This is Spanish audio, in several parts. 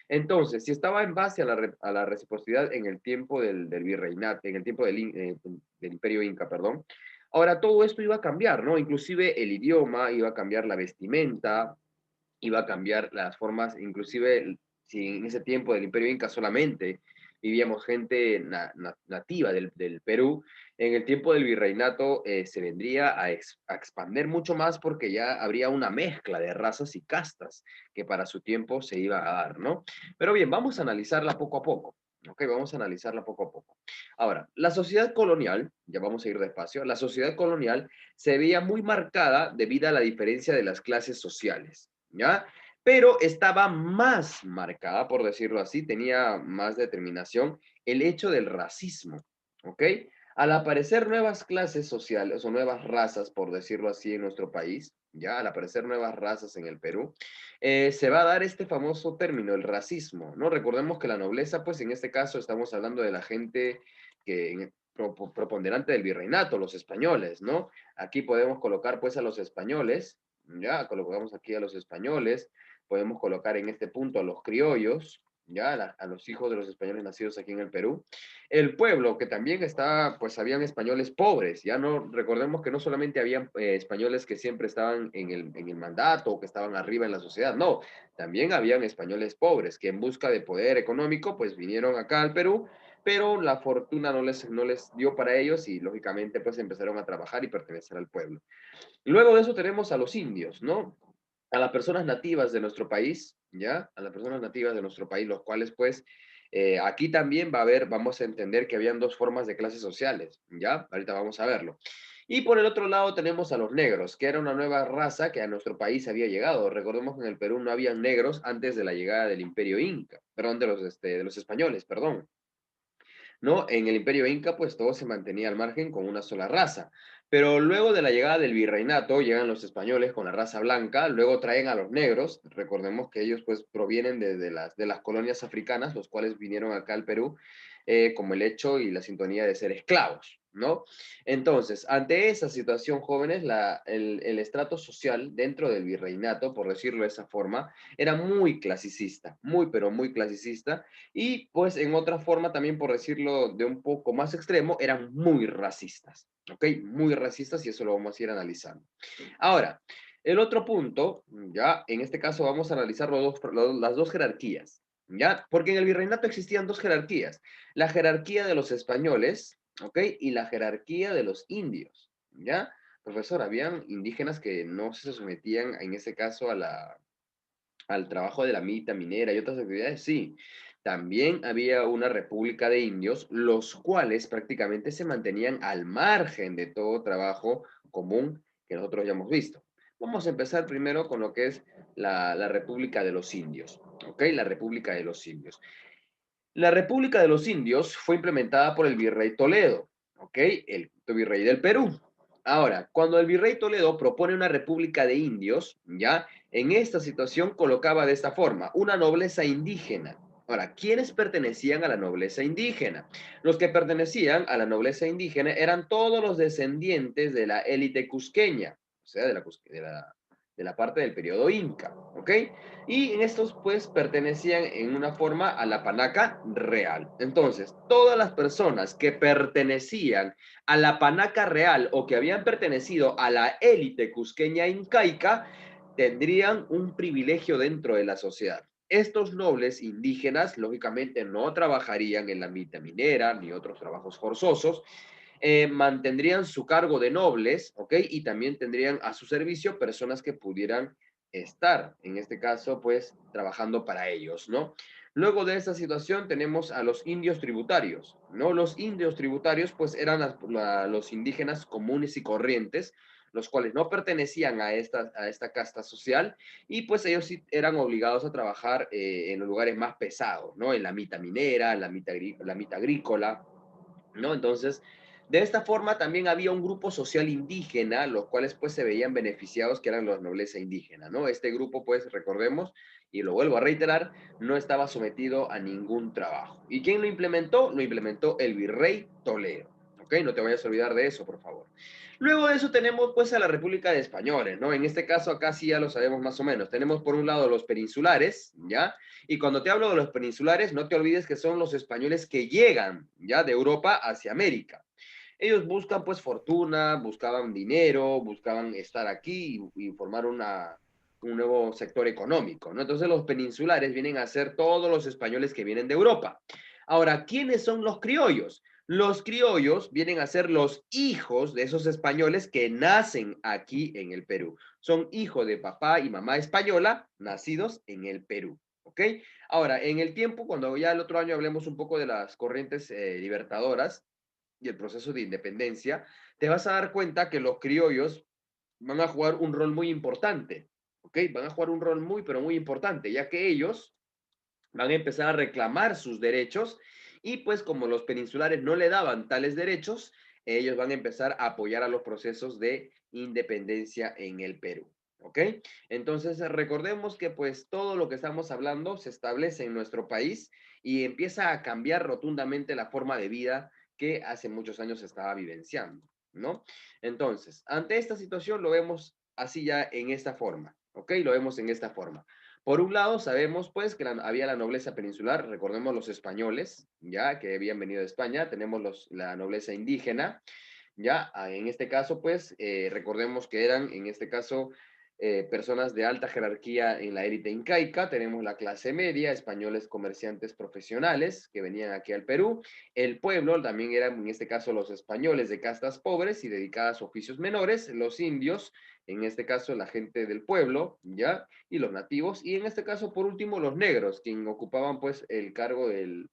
Entonces, si estaba en base a a la reciprocidad en el tiempo del virreinato, en el tiempo del Imperio Inca, perdón, ahora todo esto iba a cambiar, ¿no? Inclusive el idioma, iba a cambiar la vestimenta, iba a cambiar las formas, inclusive si en ese tiempo del Imperio Inca solamente vivíamos gente nativa del Perú, en el tiempo del virreinato se vendría a expander mucho más porque ya habría una mezcla de razas y castas que para su tiempo se iba a dar, ¿no? Pero bien, vamos a analizarla poco a poco. Ok, vamos a analizarla poco a poco. Ahora, la sociedad colonial, ya vamos a ir despacio, la sociedad colonial se veía muy marcada debido a la diferencia de las clases sociales. ¿Ya? Pero estaba más marcada, por decirlo así, tenía más determinación el hecho del racismo, ¿ok? Al aparecer nuevas clases sociales o nuevas razas, por decirlo así, en nuestro país, ya al aparecer nuevas razas en el Perú, se va a dar este famoso término, el racismo, ¿no? Recordemos que la nobleza, pues en este caso estamos hablando de la gente preponderante del virreinato, los españoles, ¿no? Aquí podemos colocar pues a los españoles, ya colocamos aquí a los españoles, podemos colocar en este punto a los criollos, ya a los hijos de los españoles nacidos aquí en el Perú. El pueblo, que también está, pues habían españoles pobres, ya no, recordemos que no solamente habían españoles que siempre estaban en el mandato o que estaban arriba en la sociedad, no, también habían españoles pobres que en busca de poder económico, pues vinieron acá al Perú, pero la fortuna no les dio para ellos y lógicamente pues empezaron a trabajar y pertenecer al pueblo. Luego de eso tenemos a los indios, ¿no? A las personas nativas de nuestro país, ¿ya? A las personas nativas de nuestro país, los cuales pues aquí también va a haber, vamos a entender que habían dos formas de clases sociales, ¿ya? Ahorita vamos a verlo. Y por el otro lado tenemos a los negros, que era una nueva raza que a nuestro país había llegado. Recordemos que en el Perú no habían negros antes de la llegada del Imperio Inca, perdón, de los españoles, perdón. ¿No? En el Imperio Inca, pues todo se mantenía al margen con una sola raza. Pero luego de la llegada del virreinato, llegan los españoles con la raza blanca, luego traen a los negros, recordemos que ellos pues provienen de las colonias africanas, los cuales vinieron acá al Perú, como el hecho y la sintonía de ser esclavos, ¿no? Entonces, ante esa situación, jóvenes, el estrato social dentro del virreinato, por decirlo de esa forma, era muy clasicista, muy, pero muy clasicista, y pues en otra forma también, por decirlo de un poco más extremo, eran muy racistas, ¿ok? Muy racistas y eso lo vamos a ir analizando. Ahora, el otro punto, ya, en este caso vamos a analizar las dos jerarquías, ¿ya? Porque en el virreinato existían dos jerarquías, la jerarquía de los españoles, ¿ok? Y la jerarquía de los indios, ¿ya? Profesor, habían indígenas que no se sometían, en ese caso, al trabajo de la mita minera y otras actividades, sí. También había una república de indios, los cuales prácticamente se mantenían al margen de todo trabajo común que nosotros ya hemos visto. Vamos a empezar primero con lo que es la República de los Indios, ¿ok? La República de los Indios. La República de los Indios fue implementada por el virrey Toledo, ¿ok? El virrey del Perú. Ahora, cuando el virrey Toledo propone una república de indios, ¿ya? En esta situación colocaba de esta forma, una nobleza indígena. Ahora, ¿quiénes pertenecían a la nobleza indígena? Los que pertenecían a la nobleza indígena eran todos los descendientes de la élite cusqueña, o sea, de la parte del periodo inca, ¿ok? Y en estos pues pertenecían en una forma a la panaca real. Entonces, todas las personas que pertenecían a la panaca real o que habían pertenecido a la élite cusqueña incaica tendrían un privilegio dentro de la sociedad. Estos nobles indígenas, lógicamente, no trabajarían en la mita minera ni otros trabajos forzosos, mantendrían su cargo de nobles, ¿ok? Y también tendrían a su servicio personas que pudieran estar, en este caso, pues, trabajando para ellos, ¿no? Luego de esta situación tenemos a los indios tributarios, ¿no? Los indios tributarios, pues, eran los indígenas comunes y corrientes, los cuales no pertenecían a esta casta social, y pues ellos sí eran obligados a trabajar en los lugares más pesados, ¿no? En la mita minera, la mita agrícola, ¿no? Entonces, de esta forma también había un grupo social indígena, los cuales pues se veían beneficiados, que eran los nobleza indígena, ¿no? Este grupo, pues recordemos, y lo vuelvo a reiterar, no estaba sometido a ningún trabajo. ¿Y quién lo implementó? Lo implementó el virrey Toledo, ¿ok? No te vayas a olvidar de eso, por favor. Luego de eso tenemos pues a la República de Españoles, ¿no? En este caso acá sí ya lo sabemos más o menos. Tenemos por un lado los peninsulares, ¿ya? Y cuando te hablo de los peninsulares, no te olvides que son los españoles que llegan, ¿ya? De Europa hacia América. Ellos buscan pues fortuna, buscaban dinero, buscaban estar aquí y formar un nuevo sector económico, ¿no? Entonces los peninsulares vienen a ser todos los españoles que vienen de Europa. Ahora, ¿quiénes son los criollos? Los criollos vienen a ser los hijos de esos españoles que nacen aquí en el Perú. Son hijos de papá y mamá española, nacidos en el Perú. ¿Ok? Ahora, en el tiempo, cuando ya el otro año hablemos un poco de las corrientes libertadoras y el proceso de independencia, te vas a dar cuenta que los criollos van a jugar un rol muy importante. ¿Ok? Van a jugar un rol muy, pero muy importante, ya que ellos van a empezar a reclamar sus derechos y pues como los peninsulares no le daban tales derechos, ellos van a empezar a apoyar a los procesos de independencia en el Perú. ¿Ok? Entonces recordemos que pues todo lo que estamos hablando se establece en nuestro país y empieza a cambiar rotundamente la forma de vida que hace muchos años se estaba vivenciando, ¿no? Entonces, ante esta situación lo vemos así ya en esta forma, ¿ok? Lo vemos en esta forma. Por un lado, sabemos pues que había la nobleza peninsular, recordemos los españoles, ya que habían venido de España, tenemos la nobleza indígena, ya, en este caso pues recordemos que eran en este caso personas de alta jerarquía en la élite incaica, tenemos la clase media, españoles comerciantes profesionales que venían aquí al Perú, el pueblo también eran en este caso los españoles de castas pobres y dedicadas a oficios menores, los indios, en este caso la gente del pueblo, ¿ya? Y los nativos, y en este caso, por último, los negros, quien ocupaban pues el cargo del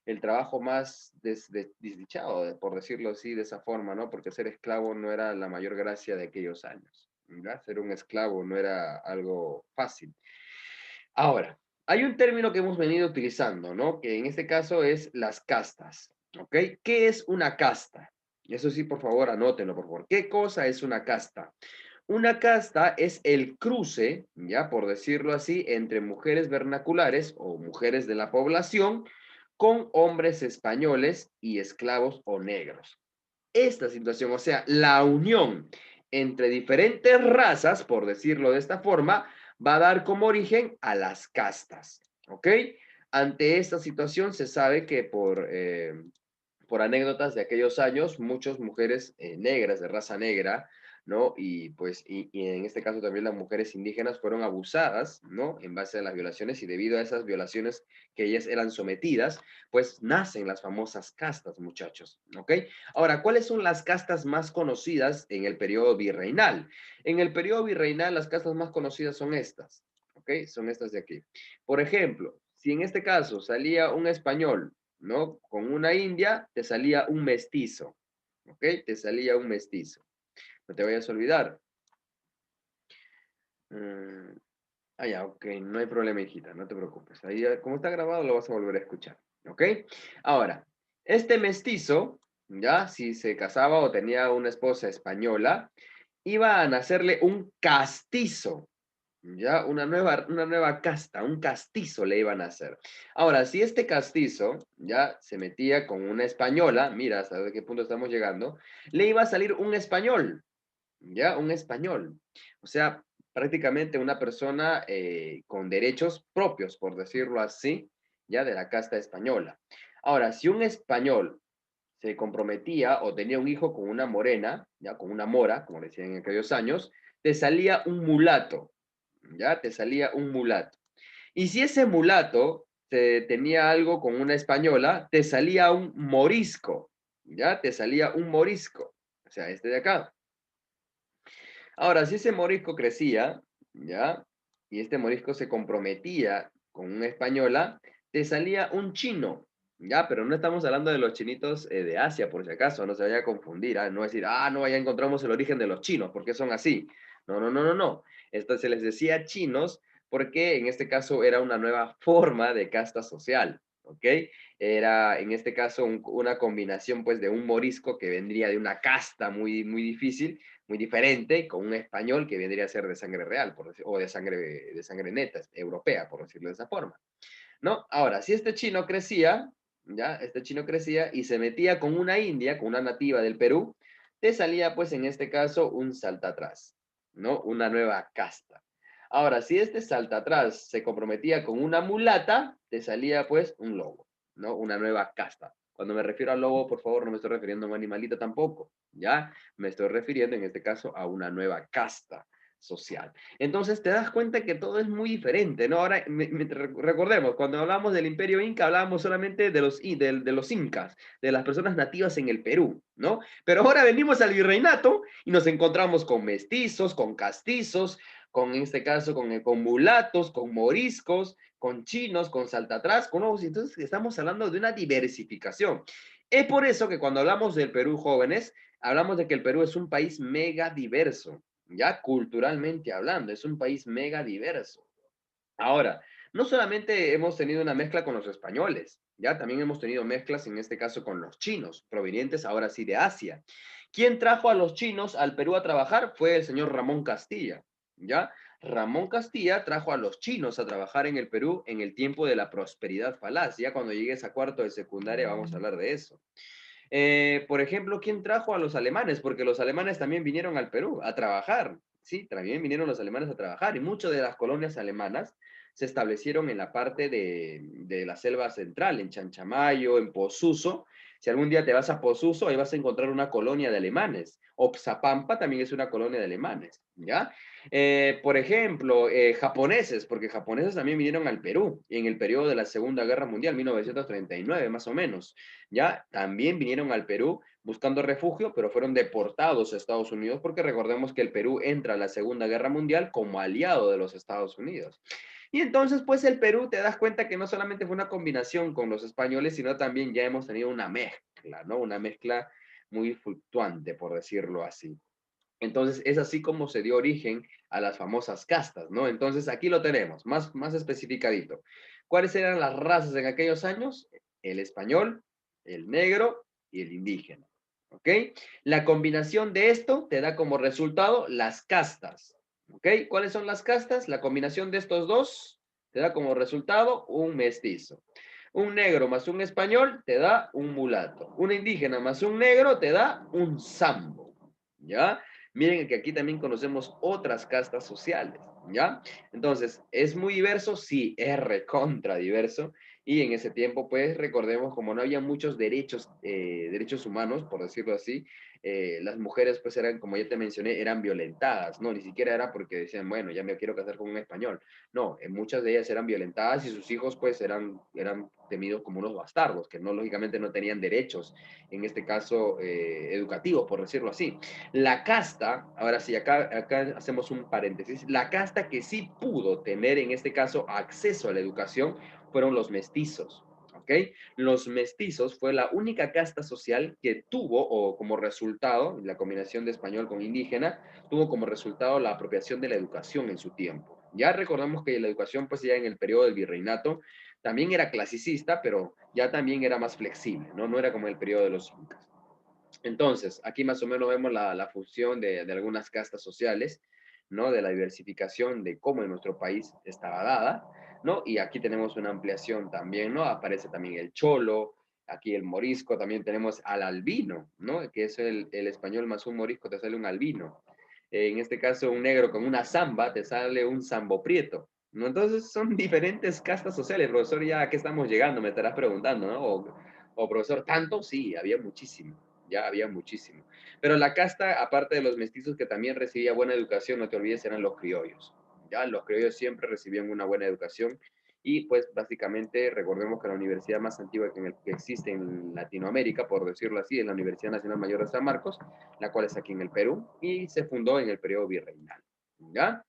el trabajo más desdichado, por decirlo así, de esa forma, ¿no? Porque ser esclavo no era la mayor gracia de aquellos años, ¿verdad? Ser un esclavo no era algo fácil. Ahora, hay un término que hemos venido utilizando, ¿no? Que en este caso es las castas, ¿ok? ¿Qué es una casta? Eso sí, por favor, anótenlo, por favor. ¿Qué cosa es una casta? Una casta es el cruce, ya por decirlo así, entre mujeres vernaculares o mujeres de la población con hombres españoles y esclavos o negros. Esta situación, o sea, la unión entre diferentes razas, por decirlo de esta forma, va a dar como origen a las castas, ¿ok? Ante esta situación se sabe que por anécdotas de aquellos años, muchas mujeres negras, de raza negra, ¿no? Y pues, y en este caso también las mujeres indígenas fueron abusadas, ¿no? En base a las violaciones y debido a esas violaciones que ellas eran sometidas, pues nacen las famosas castas, muchachos, ¿ok? Ahora, ¿cuáles son las castas más conocidas en el periodo virreinal? En el periodo virreinal, las castas más conocidas son estas, ¿ok? Son estas de aquí. Por ejemplo, si en este caso salía un español, ¿no? Con una india te salía un mestizo, ¿ok? Te salía un mestizo. No te vayas a olvidar. Mm, ya, ok, no hay problema, hijita, no te preocupes. Ahí, como está grabado, lo vas a volver a escuchar, ¿ok? Ahora, este mestizo, ya, si se casaba o tenía una esposa española, iba a nacerle un castizo, ya, una nueva casta, un castizo le iban a hacer. Ahora, si este castizo ya se metía con una española, mira hasta qué punto estamos llegando, le iba a salir un español, ya, un español. O sea, prácticamente una persona con derechos propios, por decirlo así, ya de la casta española. Ahora, si un español se comprometía o tenía un hijo con una morena, ya con una mora, como decían en aquellos años, te salía un mulato, ya te salía un mulato. Y si ese mulato tenía algo con una española, te salía un morisco, ya te salía un morisco, o sea, este de acá. Ahora, si ese morisco crecía, ya, y este morisco se comprometía con una española, te salía un chino, ya, pero no estamos hablando de los chinitos de Asia, por si acaso, no se vaya a confundir, ¿ah? No decir, no, ya encontramos el origen de los chinos, porque son así. No, no, no, no, no. Esto se les decía chinos porque en este caso era una nueva forma de casta social, ¿ok? Era en este caso una combinación pues de un morisco que vendría de una casta muy, muy difícil, muy diferente, con un español que vendría a ser de sangre real, o de sangre neta, europea, por decirlo de esa forma, ¿no? Ahora, si este chino crecía, ¿ya? Este chino crecía y se metía con una india, con una nativa del Perú, te salía pues en este caso un salta atrás, ¿no? Una nueva casta. Ahora, si este salta atrás se comprometía con una mulata, te salía pues un lobo, ¿no? Una nueva casta. Cuando me refiero al lobo, por favor, no me estoy refiriendo a un animalito tampoco, ¿ya? Me estoy refiriendo en este caso a una nueva casta social. Entonces te das cuenta que todo es muy diferente, ¿no? Ahora, recordemos, cuando hablamos del Imperio Inca, hablábamos solamente de los incas, de las personas nativas en el Perú, ¿no? Pero ahora venimos al virreinato y nos encontramos con mestizos, con castizos, con en este caso, con mulatos, con moriscos, con chinos, con saltatrás, con nuevos. Entonces estamos hablando de una diversificación. Es por eso que cuando hablamos del Perú, jóvenes, hablamos de que el Perú es un país mega diverso, ya culturalmente hablando, es un país mega diverso. Ahora, no solamente hemos tenido una mezcla con los españoles, ya también hemos tenido mezclas en este caso con los chinos, provenientes ahora sí de Asia. ¿Quién trajo a los chinos al Perú a trabajar? Fue el señor Ramón Castilla, ¿ya? Ramón Castilla trajo a los chinos a trabajar en el Perú en el tiempo de la prosperidad falaz. Ya cuando llegues a cuarto de secundaria vamos a hablar de eso. Por ejemplo, ¿quién trajo a los alemanes? Porque los alemanes también vinieron al Perú a trabajar, ¿sí? También vinieron los alemanes a trabajar y muchas de las colonias alemanas se establecieron en la parte de la selva central, en Chanchamayo, en Posuso. Si algún día te vas a Posuso, ahí vas a encontrar una colonia de alemanes. Oxapampa también es una colonia de alemanes, ¿ya? Por ejemplo, japoneses, porque japoneses también vinieron al Perú en el periodo de la Segunda Guerra Mundial, 1939 más o menos. ¿Ya? También vinieron al Perú buscando refugio, pero fueron deportados a Estados Unidos porque recordemos que el Perú entra a la Segunda Guerra Mundial como aliado de los Estados Unidos. Y entonces, pues el Perú te das cuenta que no solamente fue una combinación con los españoles, sino también ya hemos tenido una mezcla, ¿no? Una mezcla muy fluctuante, por decirlo así. Entonces, es así como se dio origen a las famosas castas, ¿no? Entonces, aquí lo tenemos, más especificadito. ¿Cuáles eran las razas en aquellos años? El español, el negro y el indígena, ¿ok? La combinación de esto te da como resultado las castas, ¿ok? ¿Cuáles son las castas? La combinación de estos dos te da como resultado un mestizo. Un negro más un español te da un mulato. Un indígena más un negro te da un sambo, ¿ya? Miren que aquí también conocemos otras castas sociales, ¿ya? Entonces, ¿es muy diverso? Sí, es recontra diverso. Y en ese tiempo, pues, recordemos, como no había muchos derechos humanos, por decirlo así, las mujeres, pues, eran, como ya te mencioné, eran violentadas, ¿no? Ni siquiera era porque decían, bueno, ya me quiero casar con un español. No, muchas de ellas eran violentadas y sus hijos, pues, eran temidos como unos bastardos, que no, lógicamente, no tenían derechos, en este caso, educativos, por decirlo así. La casta, ahora sí, acá hacemos un paréntesis, la casta que sí pudo tener en este caso acceso a la educación fueron los mestizos, ¿ok? Los mestizos fue la única casta social que tuvo, o como resultado, la combinación de español con indígena, tuvo como resultado la apropiación de la educación en su tiempo. Ya recordamos que la educación, pues ya en el periodo del virreinato, también era clasicista, pero ya también era más flexible, ¿no? No era como el periodo de los incas. Entonces, aquí más o menos vemos la función de algunas castas sociales, ¿no? De la diversificación de cómo en nuestro país estaba dada, ¿no? Y aquí tenemos una ampliación también, ¿no? Aparece también el cholo, aquí el morisco, también tenemos al albino, ¿no? Que es el español más un morisco, te sale un albino. En este caso, un negro con una zamba, te sale un zambo prieto, ¿no? Entonces, son diferentes castas sociales. Profesor, ¿ya a qué estamos llegando? Me estarás preguntando, ¿no? O profesor, ¿tanto? Sí, había muchísimo, ya había muchísimo. Pero la casta, aparte de los mestizos que también recibía buena educación, no te olvides, eran los criollos. Ya, los criollos siempre recibían una buena educación y pues básicamente recordemos que la universidad más antigua que existe en Latinoamérica, por decirlo así, es la Universidad Nacional Mayor de San Marcos, la cual está aquí en el Perú y se fundó en el periodo virreinal. ¿Ya?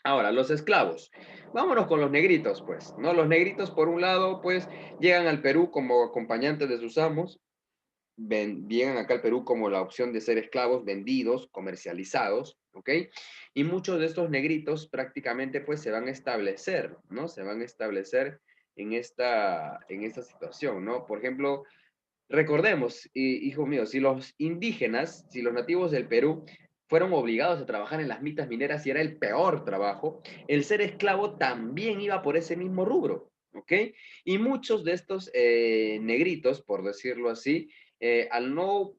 Ahora, los esclavos. Vámonos con los negritos, pues, ¿no? Los negritos, por un lado, pues, llegan al Perú como acompañantes de sus amos, llegan acá al Perú como la opción de ser esclavos vendidos, comercializados, ¿ok? Y muchos de estos negritos prácticamente pues se van a establecer, ¿no? Se van a establecer en esta situación, ¿no? Por ejemplo, recordemos, hijo mío, si los indígenas, si los nativos del Perú fueron obligados a trabajar en las minas mineras y era el peor trabajo, el ser esclavo también iba por ese mismo rubro. ¿ok? Y muchos de estos negritos, por decirlo así, al no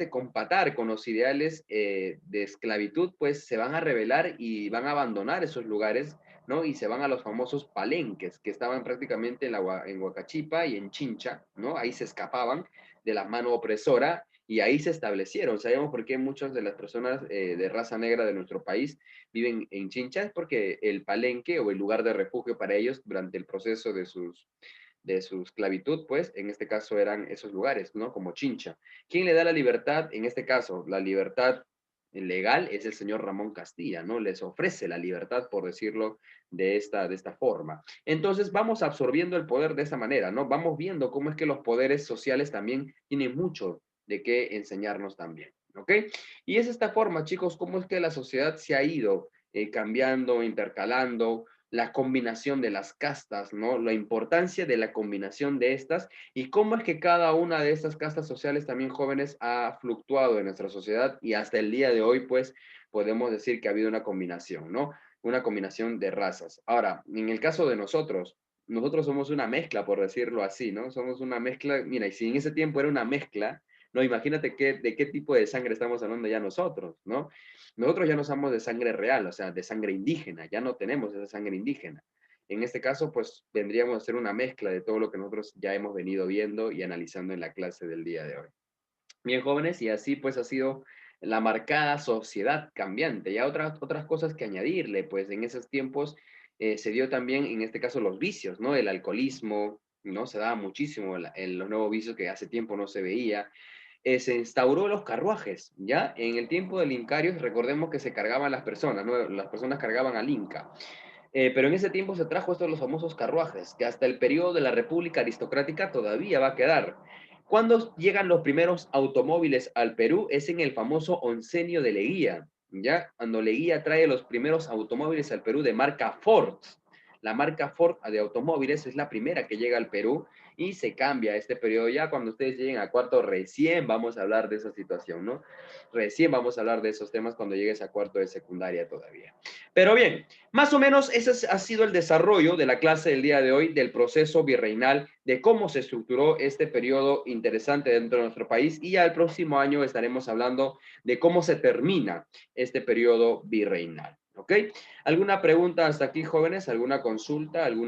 compatar con los ideales de esclavitud, pues se van a rebelar y van a abandonar esos lugares, ¿no? Y se van a los famosos palenques, que estaban prácticamente en Huacachipa y en Chincha, ¿no? Ahí se escapaban de la mano opresora y ahí se establecieron. Sabemos por qué muchas de las personas de raza negra de nuestro país viven en Chincha, es porque el palenque o el lugar de refugio para ellos durante el proceso de su esclavitud, pues en este caso eran esos lugares, ¿no? Como Chincha. ¿Quién le da la libertad? En este caso, la libertad legal es el señor Ramón Castilla, ¿no? Les ofrece la libertad, por decirlo de esta forma. Entonces vamos absorbiendo el poder de esa manera, ¿no? Vamos viendo cómo es que los poderes sociales también tienen mucho de qué enseñarnos también, ¿ok? Y es esta forma, chicos, cómo es que la sociedad se ha ido cambiando, intercalando, la combinación de las castas, ¿no? La importancia de la combinación de estas y cómo es que cada una de estas castas sociales también jóvenes ha fluctuado en nuestra sociedad y hasta el día de hoy, pues, podemos decir que ha habido una combinación, ¿no? Una combinación de razas. Ahora, en el caso de nosotros somos una mezcla, por decirlo así, ¿no? Somos una mezcla, mira, y si en ese tiempo era una mezcla, no, imagínate de qué tipo de sangre estamos hablando ya nosotros, ¿no? Nosotros ya no somos de sangre real, o sea, de sangre indígena, ya no tenemos esa sangre indígena. En este caso, pues vendríamos a ser una mezcla de todo lo que nosotros ya hemos venido viendo y analizando en la clase del día de hoy. Bien, jóvenes, y así pues ha sido la marcada sociedad cambiante. Ya otras cosas que añadirle, pues en esos tiempos se dio también, en este caso, los vicios, ¿no? El alcoholismo, ¿no? Se daba muchísimo en los nuevos vicios que hace tiempo no se veía. Se instauró los carruajes, ¿ya? En el tiempo del Incario, recordemos que se cargaban las personas, ¿no? Las personas cargaban al Inca. Pero en ese tiempo se trajo esto de los famosos carruajes, que hasta el periodo de la República Aristocrática todavía va a quedar. Cuando llegan los primeros automóviles al Perú es en el famoso oncenio de Leguía, ¿ya? Cuando Leguía trae los primeros automóviles al Perú de marca Ford. La marca Ford de automóviles es la primera que llega al Perú y se cambia este periodo. Ya cuando ustedes lleguen a cuarto, recién vamos a hablar de esa situación, ¿no? Recién vamos a hablar de esos temas cuando llegues a cuarto de secundaria todavía. Pero bien, más o menos ese ha sido el desarrollo de la clase del día de hoy, del proceso virreinal, de cómo se estructuró este periodo interesante dentro de nuestro país y ya el próximo año estaremos hablando de cómo se termina este periodo virreinal. ¿Ok? ¿Alguna pregunta hasta aquí, jóvenes? ¿Alguna consulta? ¿Alguna